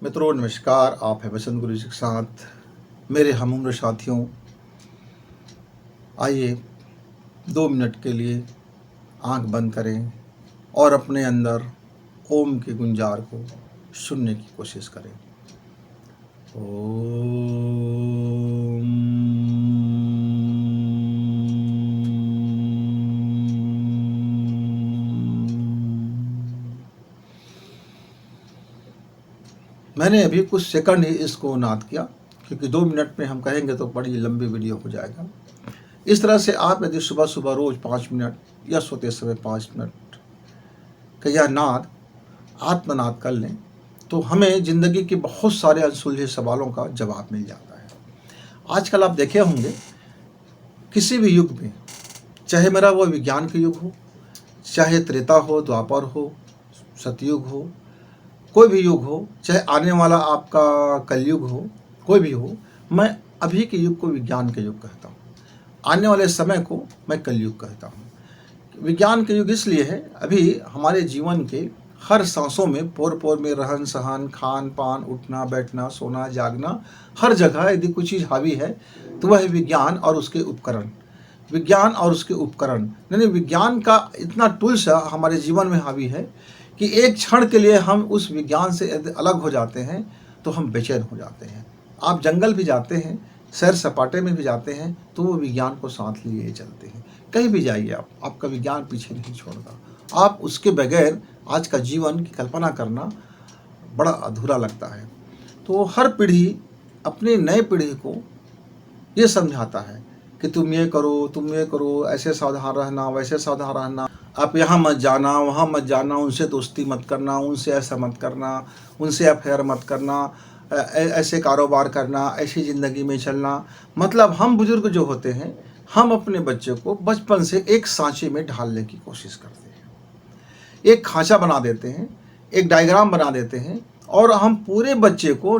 मित्रों नमस्कार। आप हैं बसंत गुरु जी के साथ। मेरे हम उम्र साथियों, आइए 2 मिनट के लिए आंख बंद करें और अपने अंदर ओम के गुंजार को सुनने की कोशिश करें। ओम। मैंने अभी कुछ सेकंड ही इसको नाद किया, क्योंकि 2 मिनट में हम कहेंगे तो बड़ी लंबी वीडियो हो जाएगा। इस तरह से आप यदि सुबह सुबह रोज़ 5 मिनट या सोते समय 5 मिनट का यह नाद आत्मनाद कर लें तो हमें ज़िंदगी के बहुत सारे अनसुलझे सवालों का जवाब मिल जाता है। आजकल आप देखे होंगे किसी भी युग में, चाहे मेरा वो विज्ञान का युग हो, चाहे त्रेता हो, द्वापर हो, सतयुग हो, कोई भी युग हो, चाहे आने वाला आपका कलयुग हो, कोई भी हो, मैं अभी के युग को विज्ञान के युग कहता हूँ, आने वाले समय को मैं कलयुग कहता हूँ। विज्ञान के युग इसलिए है, अभी हमारे जीवन के हर सांसों में, पोर पोर में, रहन सहन, खान पान, उठना बैठना, सोना जागना, हर जगह यदि कुछ चीज़ हावी है तो वह है विज्ञान और उसके उपकरण। विज्ञान और उसके उपकरण यानी विज्ञान का इतना टूल्स हमारे जीवन में हावी है कि एक क्षण के लिए हम उस विज्ञान से यदि अलग हो जाते हैं तो हम बेचैन हो जाते हैं। आप जंगल भी जाते हैं, सैर सपाटे में भी जाते हैं तो वो विज्ञान को साथ लिए चलते हैं। कहीं भी जाइए आप, आपका विज्ञान पीछे नहीं छोड़ता। आप उसके बगैर आज का जीवन की कल्पना करना बड़ा अधूरा लगता है। तो हर पीढ़ी अपने नए पीढ़ी को ये समझाता है कि तुम ये करो, तुम ये करो, ऐसे सावधान रहना, वैसे सावधान रहना, आप यहाँ मत जाना, वहाँ मत जाना, उनसे दोस्ती मत करना, उनसे ऐसा मत करना, उनसे अफेयर मत करना, ऐसे कारोबार करना, ऐसी ज़िंदगी में चलना। मतलब हम बुजुर्ग जो होते हैं, हम अपने बच्चे को बचपन से एक सांचे में ढालने की कोशिश करते हैं, एक खांचा बना देते हैं, एक डायग्राम बना देते हैं, और हम पूरे बच्चे को,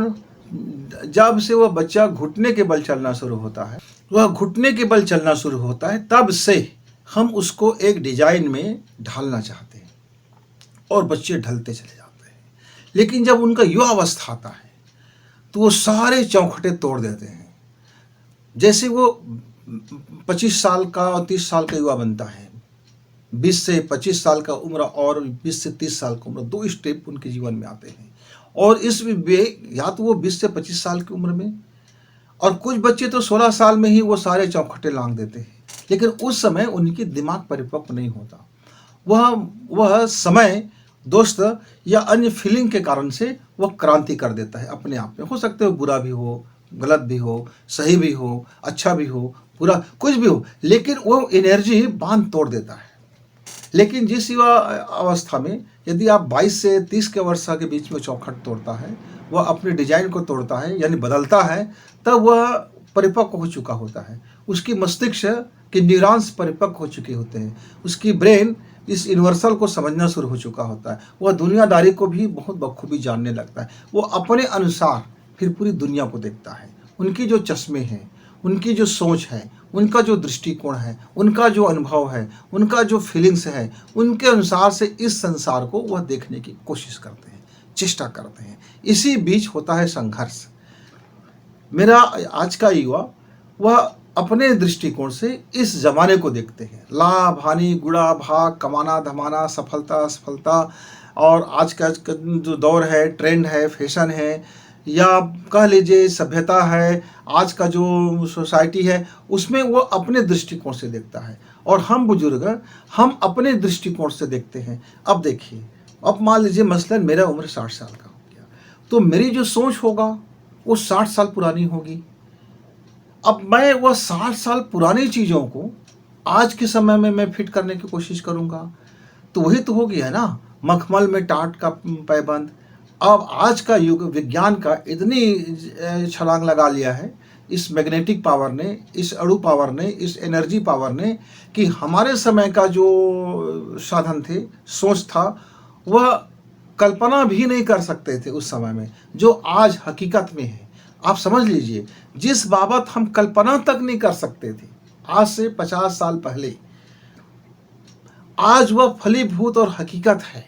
जब से वह बच्चा घुटने के बल चलना शुरू होता है, वह घुटने के बल चलना शुरू होता है, तब से हम उसको एक डिजाइन में ढालना चाहते हैं और बच्चे ढलते चले जाते हैं। लेकिन जब उनका युवा अवस्था आता है तो वो सारे चौखटे तोड़ देते हैं। जैसे वो 25 साल का और 30 साल का युवा बनता है, 20 से 25 साल का उम्र और 20 से 30 साल का उम्र, 2 स्टेप उनके जीवन में आते हैं। और इस या तो वो 20 से 25 साल की उम्र में, और कुछ बच्चे तो 16 साल में ही वो सारे चौखटे लांघ देते हैं। लेकिन उस समय उनकी दिमाग परिपक्व नहीं होता। वह समय दोस्त या अन्य फीलिंग के कारण से वह क्रांति कर देता है अपने आप में। हो सकते हो बुरा भी हो, गलत भी हो, सही भी हो, अच्छा भी हो, बुरा कुछ भी हो, लेकिन वो एनर्जी बांध तोड़ देता है। लेकिन जिस युवा अवस्था में यदि आप 22 से 30 के वर्ष के बीच में चौखट तोड़ता है, वह अपने डिजाइन को तोड़ता है यानी बदलता है, तब वह परिपक्व हो चुका होता है। उसकी मस्तिष्क के न्यूरॉन्स परिपक्व हो चुके होते हैं, उसकी ब्रेन इस यूनिवर्सल को समझना शुरू हो चुका होता है, वह दुनियादारी को भी बहुत बखूबी जानने लगता है। वो अपने अनुसार फिर पूरी दुनिया को देखता है। उनकी जो चश्मे हैं, उनकी जो सोच है, उनका जो दृष्टिकोण है, उनका जो अनुभव है, उनका जो फीलिंग्स है, उनके अनुसार से इस संसार को वह देखने की कोशिश करते हैं, चेष्टा करते हैं। इसी बीच होता है संघर्ष। मेरा आज का युवा वह अपने दृष्टिकोण से इस जमाने को देखते हैं, लाभ हानि, गुणा भाग, कमाना धमाना, सफलता असफलता, और आज का जो दौर है, ट्रेंड है, फैशन है, या कह लीजिए सभ्यता है, आज का जो सोसाइटी है, उसमें वो अपने दृष्टिकोण से देखता है। और हम बुजुर्ग हम अपने दृष्टिकोण से देखते हैं। अब देखिए, अब मान लीजिए मसलन मेरा उम्र 60 साल का हो गया, तो मेरी जो सोच होगा वो 60 साल पुरानी होगी। अब मैं वह 60 साल पुरानी चीज़ों को आज के समय में मैं फिट करने की कोशिश करूँगा, तो वही तो हो गया है ना, मखमल में टाट का पैबंद। अब आज का युग विज्ञान का इतनी छलांग लगा लिया है इस मैग्नेटिक पावर ने, इस अणु पावर ने, इस एनर्जी पावर ने, कि हमारे समय का जो साधन थे, सोच था, वह कल्पना भी नहीं कर सकते थे उस समय में, जो आज हकीकत में है। आप समझ लीजिए, जिस बाबत हम कल्पना तक नहीं कर सकते थे आज से 50 साल पहले, आज वह फलीभूत और हकीकत है।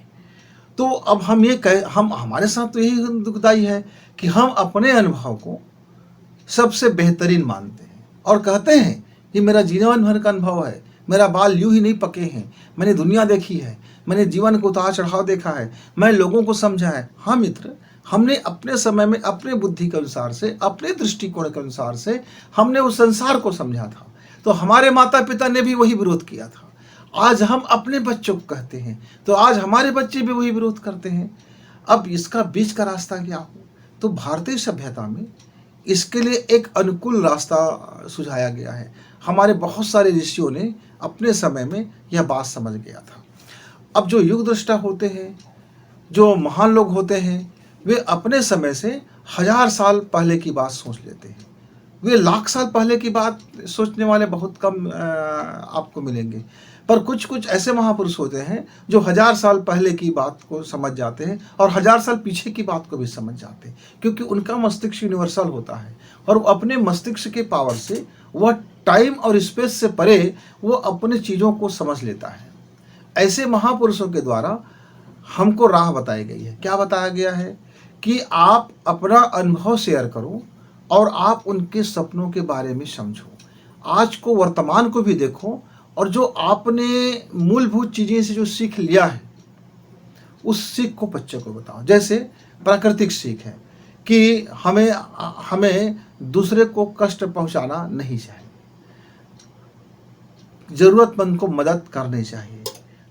तो तो अब हम ये हम हमारे साथ तो यही दुखदाई है कि हम अपने अनुभव को सबसे बेहतरीन मानते हैं और कहते हैं कि मेरा जीवन भर का अनुभव है, मेरा बाल यूं ही नहीं पके हैं, मैंने दुनिया देखी है, मैंने जीवन को उतार चढ़ाव देखा है, मैं लोगों को समझा है। हाँ मित्र, हमने अपने समय में अपने बुद्धि के अनुसार से, अपने दृष्टिकोण के अनुसार से हमने उस संसार को समझा था, तो हमारे माता पिता ने भी वही विरोध किया था। आज हम अपने बच्चों को कहते हैं तो आज हमारे बच्चे भी वही विरोध करते हैं। अब इसका बीच का रास्ता क्या हो? तो भारतीय सभ्यता में इसके लिए एक अनुकूल रास्ता सुझाया गया है। हमारे बहुत सारे ऋषियों ने अपने समय में यह बात समझ गया था। अब जो युग दृष्टा होते हैं, जो महान लोग होते हैं, वे अपने समय से 1000 साल पहले की बात सोच लेते हैं। वे लाख साल पहले की बात सोचने वाले बहुत कम आपको मिलेंगे। पर कुछ कुछ ऐसे महापुरुष होते हैं जो 1000 साल पहले की बात को समझ जाते हैं और 1000 साल पीछे की बात को भी समझ जाते हैं, क्योंकि उनका मस्तिष्क यूनिवर्सल होता है और वो अपने मस्तिष्क के पावर से वह टाइम और स्पेस से परे वो अपने चीज़ों को समझ लेता है। ऐसे महापुरुषों के द्वारा हमको राह बताई गई है। क्या बताया गया है? कि आप अपना अनुभव शेयर करो और आप उनके सपनों के बारे में समझो। आज को, वर्तमान को भी देखो और जो आपने मूलभूत चीज़ें से जो सीख लिया है उस सीख को बच्चे को बताओ। जैसे प्राकृतिक सीख है कि हमें दूसरे को कष्ट पहुंचाना नहीं चाहिए, ज़रूरतमंद को मदद करनी चाहिए,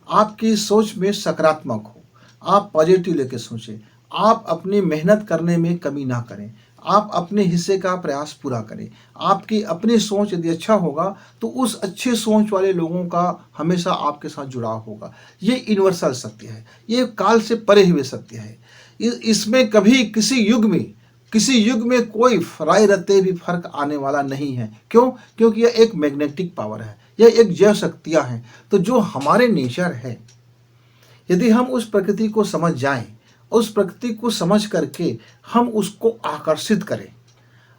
आपकी सोच में सकारात्मक हो, आप पॉजिटिव लेके सोचें, आप अपनी मेहनत करने में कमी ना करें, आप अपने हिस्से का प्रयास पूरा करें। आपकी अपनी सोच यदि अच्छा होगा तो उस अच्छे सोच वाले लोगों का हमेशा आपके साथ जुड़ाव होगा। ये यूनिवर्सल सत्य है, ये काल से परे हुए सत्य है। इसमें कभी किसी युग में कोई राय रत्ते भी फर्क आने वाला नहीं है। क्यों? क्योंकि यह एक मैग्नेटिक पावर है, यह एक जैव शक्तियाँ हैं। तो जो हमारे नेचर है, यदि हम उस प्रकृति को समझ जाएं, उस प्रकृति को समझ करके हम उसको आकर्षित करें।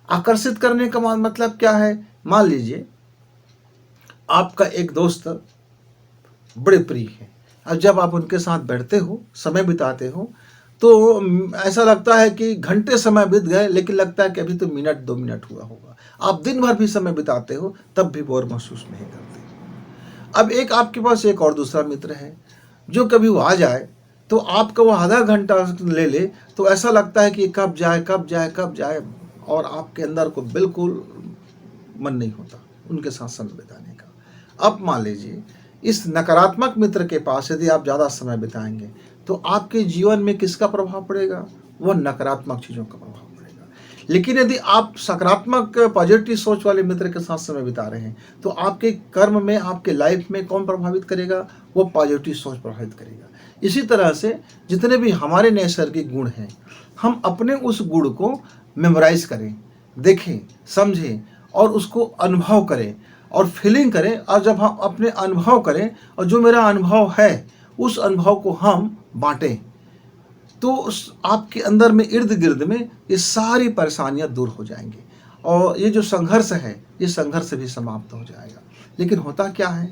आकर्षित करने का मतलब क्या है? मान लीजिए आपका एक दोस्त बड़े प्रिय है, अब जब आप उनके साथ बैठते हो, समय बिताते हो, तो ऐसा लगता है कि घंटे समय बीत गए, लेकिन लगता है कि अभी तो मिनट 2 मिनट हुआ होगा। आप दिन भर भी समय बिताते हो तब भी बोर महसूस नहीं करते। अब एक आपके पास एक और दूसरा मित्र है, जो कभी वो आ जाए तो आपका वो आधा घंटा ले ले तो ऐसा लगता है कि कब जाए, और आपके अंदर को बिल्कुल मन नहीं होता उनके साथ समय बिताने का। अब मान लीजिए इस नकारात्मक मित्र के पास यदि आप ज़्यादा समय बिताएंगे तो आपके जीवन में किसका प्रभाव पड़ेगा? वह नकारात्मक चीज़ों का प्रभाव पड़ेगा। लेकिन यदि आप सकारात्मक पॉजिटिव सोच वाले मित्र के साथ समय बिता रहे हैं तो आपके कर्म में, आपके लाइफ में कौन प्रभावित करेगा? वो पॉजिटिव सोच प्रभावित करेगा। इसी तरह से जितने भी हमारे नैसर्गिक गुण हैं, हम अपने उस गुण को मेमोराइज करें, देखें, समझें और उसको अनुभव करें और फीलिंग करें। और जब हम अपने अनुभव करें और जो मेरा अनुभव है उस अनुभव को हम बांटें, तो आपके अंदर में, इर्द गिर्द में ये सारी परेशानियां दूर हो जाएंगी और ये जो संघर्ष है, ये संघर्ष भी समाप्त हो जाएगा। लेकिन होता क्या है,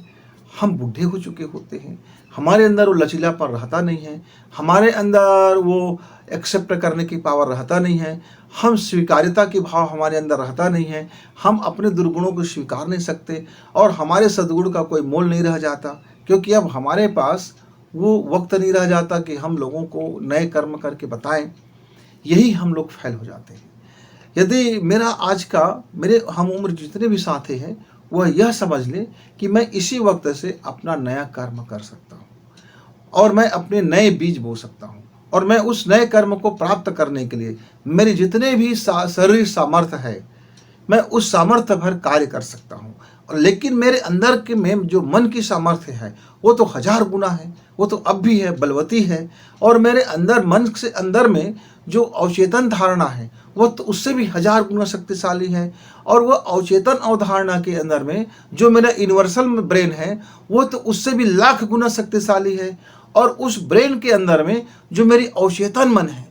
हम बूढ़े हो चुके होते हैं, हमारे अंदर वो लचीलापन रहता नहीं है, हमारे अंदर वो एक्सेप्ट करने की पावर रहता नहीं है, हम स्वीकार्यता की भाव हमारे अंदर रहता नहीं है, हम अपने दुर्गुणों को स्वीकार नहीं सकते और हमारे सद्गुण का कोई मोल नहीं रह जाता, क्योंकि अब हमारे पास वो वक्त नहीं रह जाता कि हम लोगों को नए कर्म करके बताएं। यही हम लोग फेल हो जाते हैं। यदि मेरे हम उम्र जितने भी साथी हैं वह यह समझ ले कि मैं इसी वक्त से अपना नया कर्म कर सकता हूँ और मैं अपने नए बीज बो सकता हूँ और मैं उस नए कर्म को प्राप्त करने के लिए मेरी जितने भी शरीर सामर्थ्य है, मैं उस सामर्थ्य भर कार्य कर सकता हूँ। और लेकिन मेरे अंदर के में जो मन की सामर्थ्य है वो तो 1000 गुना है, वो तो अब भी है, बलवती है। और मेरे अंदर, मन से अंदर में जो अवचेतन धारणा है वो तो उससे भी 1000 गुना शक्तिशाली है। और वह अवचेतन अवधारणा के अंदर में जो मेरा यूनिवर्सल ब्रेन है वो तो उससे भी लाख गुना शक्तिशाली है। और उस ब्रेन के अंदर में जो मेरी अवचेतन मन है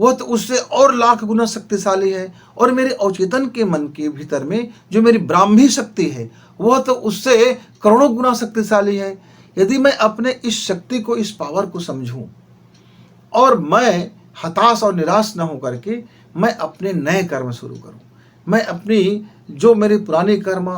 वो तो उससे और लाख गुना शक्तिशाली है। और मेरे अवचेतन के मन के भीतर में जो मेरी ब्राह्मी शक्ति है वह तो उससे करोड़ों गुना शक्तिशाली है। यदि मैं अपने इस शक्ति को, इस पावर को समझूं और मैं हताश और निराश न होकर के मैं अपने नए कर्म शुरू करूं। मैं अपनी जो मेरी पुरानी कर्म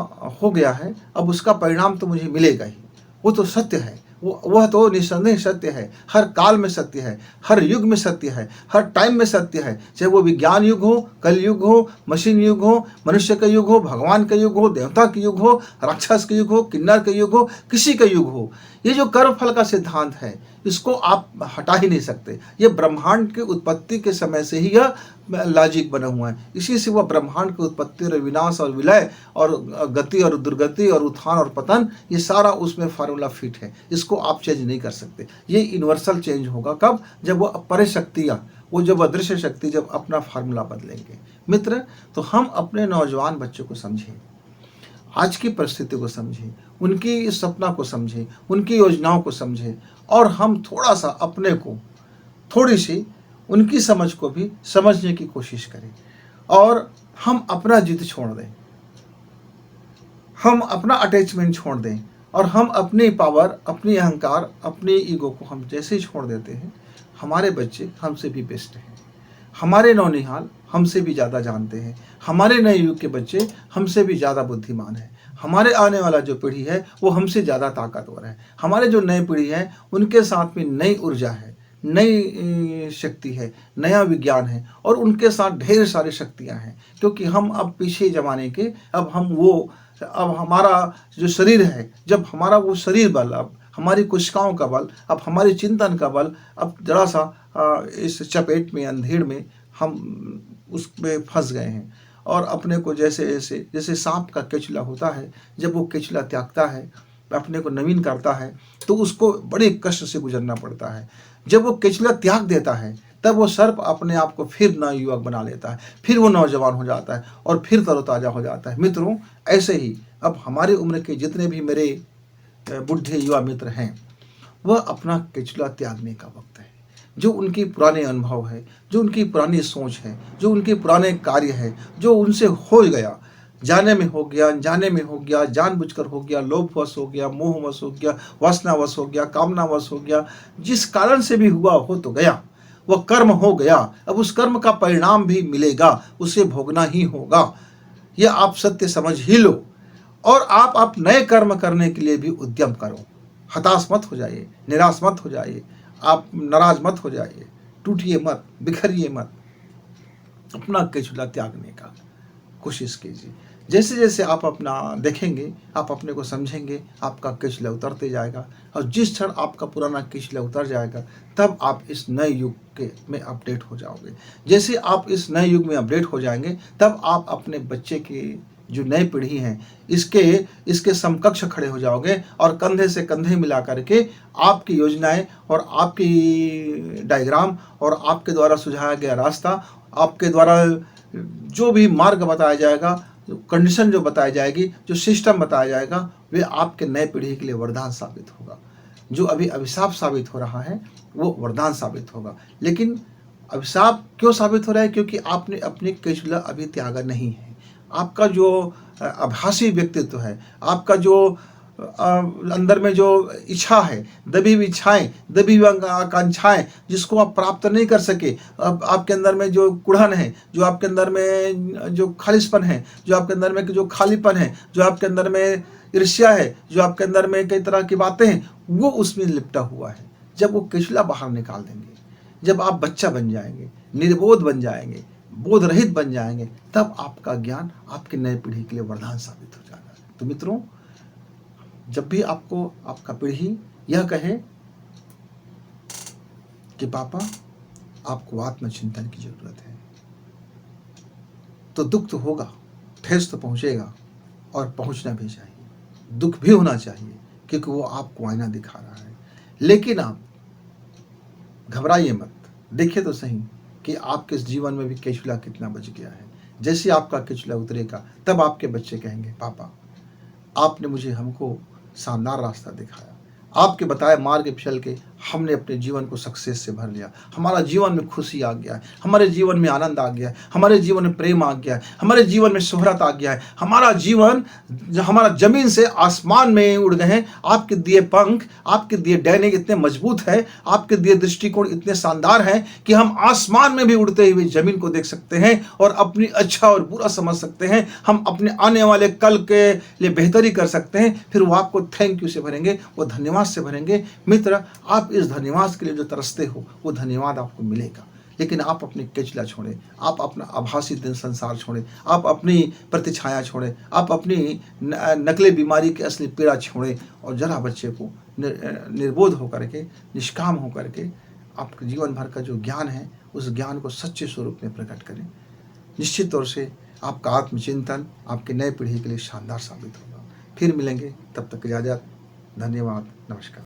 हो गया है, अब उसका परिणाम तो मुझे मिलेगा ही, वो तो सत्य है, वह तो निस्संदेह सत्य है, हर काल में सत्य है, हर युग में सत्य है, हर टाइम में सत्य है, चाहे वो विज्ञान युग हो, कल युग हो, मशीन युग हो, मनुष्य का युग हो, भगवान का युग हो, देवता का युग हो, राक्षस का युग हो, किन्नर का युग हो, किसी का युग हो। ये जो कर्म फल का सिद्धांत है, इसको आप हटा ही नहीं सकते। ये ब्रह्मांड की उत्पत्ति के समय से ही यह लॉजिक बना हुआ है। इसी से वह ब्रह्मांड की उत्पत्ति और विनाश और विलय और गति और दुर्गति और उत्थान और पतन, ये सारा उसमें फार्मूला फिट है। इसको आप चेंज नहीं कर सकते। ये यूनिवर्सल चेंज होगा कब? जब वो परे शक्तियाँ, वो जब अदृश्य शक्ति जब अपना फार्मूला बदलेंगे। मित्र, तो हम अपने नौजवान बच्चों को समझें, आज की परिस्थिति को समझें, उनकी सपना को समझें, उनकी योजनाओं को समझें, और हम थोड़ा सा अपने को, थोड़ी सी उनकी समझ को भी समझने की कोशिश करें, और हम अपना जिद छोड़ दें, हम अपना अटैचमेंट छोड़ दें, और हम अपनी पावर, अपनी अहंकार, अपनी ईगो को हम जैसे ही छोड़ देते हैं, हमारे बच्चे हमसे भी बेस्ट हैं, हमारे नौनिहाल हमसे भी ज़्यादा जानते हैं, हमारे नए युग के बच्चे हमसे भी ज़्यादा बुद्धिमान हैं, हमारे आने वाला जो पीढ़ी है वो हमसे ज़्यादा ताकतवर है, हमारे जो नई पीढ़ी है उनके साथ में नई ऊर्जा है, नई शक्ति है, नया विज्ञान है, और उनके साथ ढेर सारी शक्तियां हैं। क्योंकि हम अब पीछे ज़माने के, अब हमारा जो शरीर है, जब हमारा वो शरीर बल, अब हमारी कोशिकाओं का बल, अब हमारी चिंतन का बल, अब जरा सा इस चपेट में, अंधेड़ में हम उसमें फंस गए हैं, और अपने को जैसे सांप का केचुला होता है, जब वो केचुला त्यागता है, अपने को नवीन करता है, तो उसको बड़े कष्ट से गुजरना पड़ता है। जब वो केचुला त्याग देता है, तब वो सर्प अपने आप को फिर नया युवक बना लेता है, फिर वो नौजवान हो जाता है और फिर तरोताज़ा हो जाता है। मित्रों, ऐसे ही अब हमारी उम्र के जितने भी मेरे बुढ़े युवा मित्र हैं, वह अपना केचुला त्यागने का वक्त है। जो उनकी पुराने अनुभव है, जो उनकी पुरानी सोच है, जो उनके पुराने कार्य है, जो उनसे हो गया, जाने में हो गया, अनजाने में हो गया, जानबूझकर हो गया, लोभवश हो गया, मोहवश हो गया, वासनावश हो गया, कामनावश हो गया, जिस कारण से भी हुआ हो तो गया, वह कर्म हो गया। अब उस कर्म का परिणाम भी मिलेगा, उसे भोगना ही होगा। यह आप सत्य समझ ही लो, और आप नए कर्म करने के लिए भी उद्यम करो। हताश मत हो जाइए, निराश मत हो जाइए, आप नाराज मत हो जाइए, टूटिए मत, बिखरिए मत, अपना केचुला त्यागने का कोशिश कीजिए। जैसे जैसे आप अपना देखेंगे, आप अपने को समझेंगे, आपका केचुला उतरते जाएगा, और जिस क्षण आपका पुराना केचुला उतर जाएगा, तब आप इस नए युग के में अपडेट हो जाओगे। जैसे आप इस नए युग में अपडेट हो जाएंगे, तब आप अपने बच्चे की जो नई पीढ़ी है, इसके समकक्ष खड़े हो जाओगे, और कंधे से कंधे मिला करके आपकी योजनाएं और आपकी डायग्राम और आपके द्वारा सुझाया गया रास्ता, आपके द्वारा जो भी मार्ग बताया जाएगा, जो कंडीशन जो बताई जाएगी, जो सिस्टम बताया जाएगा, वे आपके नए पीढ़ी के लिए वरदान साबित होगा। जो अभी अभिशाप साबित हो रहा है, वो वरदान साबित होगा। लेकिन अभिशाप क्यों साबित हो रहा है? क्योंकि आपने अपनी केचुला अभी त्यागा नहीं है। आपका जो आभासी व्यक्तित्व है, आपका जो अंदर में जो इच्छा है, दबी हुई इच्छाएं, दबी हुई आकांक्षाएं, जिसको आप प्राप्त नहीं कर सके, अब आपके अंदर में जो कुढ़न है, जो आपके अंदर में जो खालिशपन है, जो आपके अंदर में जो खालीपन है, जो आपके अंदर में ईर्ष्या है, जो आपके अंदर में कई तरह की बातें हैं, वो उसमें लिपटा हुआ है। जब वो केचुला बाहर निकाल देंगे, जब आप बच्चा बन जाएंगे, निर्बोध बन जाएंगे, बोध रहित बन जाएंगे, तब आपका ज्ञान आपके नए पीढ़ी के लिए वरदान साबित हो जाएगा। तो मित्रों, जब भी आपको आपका पीढ़ी यह कहे कि पापा आपको आत्मचिंतन की जरूरत है, तो दुख तो होगा, ठेस तो पहुंचेगा, और पहुंचना भी चाहिए, दुख भी होना चाहिए, क्योंकि वो आपको आईना दिखा रहा है। लेकिन आप घबराइए मत, देखिए तो सही कि आपके जीवन में भी केचुला कितना बच गया है। जैसे आपका केचुला उतरेगा, तब आपके बच्चे कहेंगे, पापा आपने हमको शानदार रास्ता दिखाया, आपके बताए मार्ग पे चल के हमने अपने जीवन को सक्सेस से भर लिया, हमारा जीवन में खुशी आ गया है, हमारे जीवन में आनंद आ गया है, हमारे जीवन में प्रेम आ गया है, हमारे जीवन में शोहरत आ गया है, हमारा जीवन हमारा जमीन से आसमान में उड़ गए हैं। आपके दिए पंख, आपके दिए डैनिक इतने मजबूत है, आपके दिए दृष्टिकोण इतने शानदार हैं कि हम आसमान में भी उड़ते हुए जमीन को देख सकते हैं और अपनी अच्छा और बुरा समझ सकते हैं। हम अपने आने वाले कल के लिए बेहतरी कर सकते हैं। फिर वो आपको थैंक यू से भरेंगे, वो धन्यवाद से भरेंगे। मित्र, आप इस धन्यवाद के लिए जो तरसते हो वो धन्यवाद आपको मिलेगा। लेकिन आप अपनी केचला छोड़ें, आप अपना आभासी दिन संसार छोड़ें, आप अपनी प्रतिछाया छोड़ें, आप अपनी नकली बीमारी की असली पीड़ा छोड़ें और जरा बच्चे को निर्बोध होकर के, निष्काम होकर के आपके जीवन भर का जो ज्ञान है उस ज्ञान को सच्चे स्वरूप में प्रकट करें। निश्चित तौर से आपका आत्मचिंतन आपके नए पीढ़ी के लिए शानदार साबित होगा। फिर मिलेंगे, तब तक इजाज़त। धन्यवाद, नमस्कार।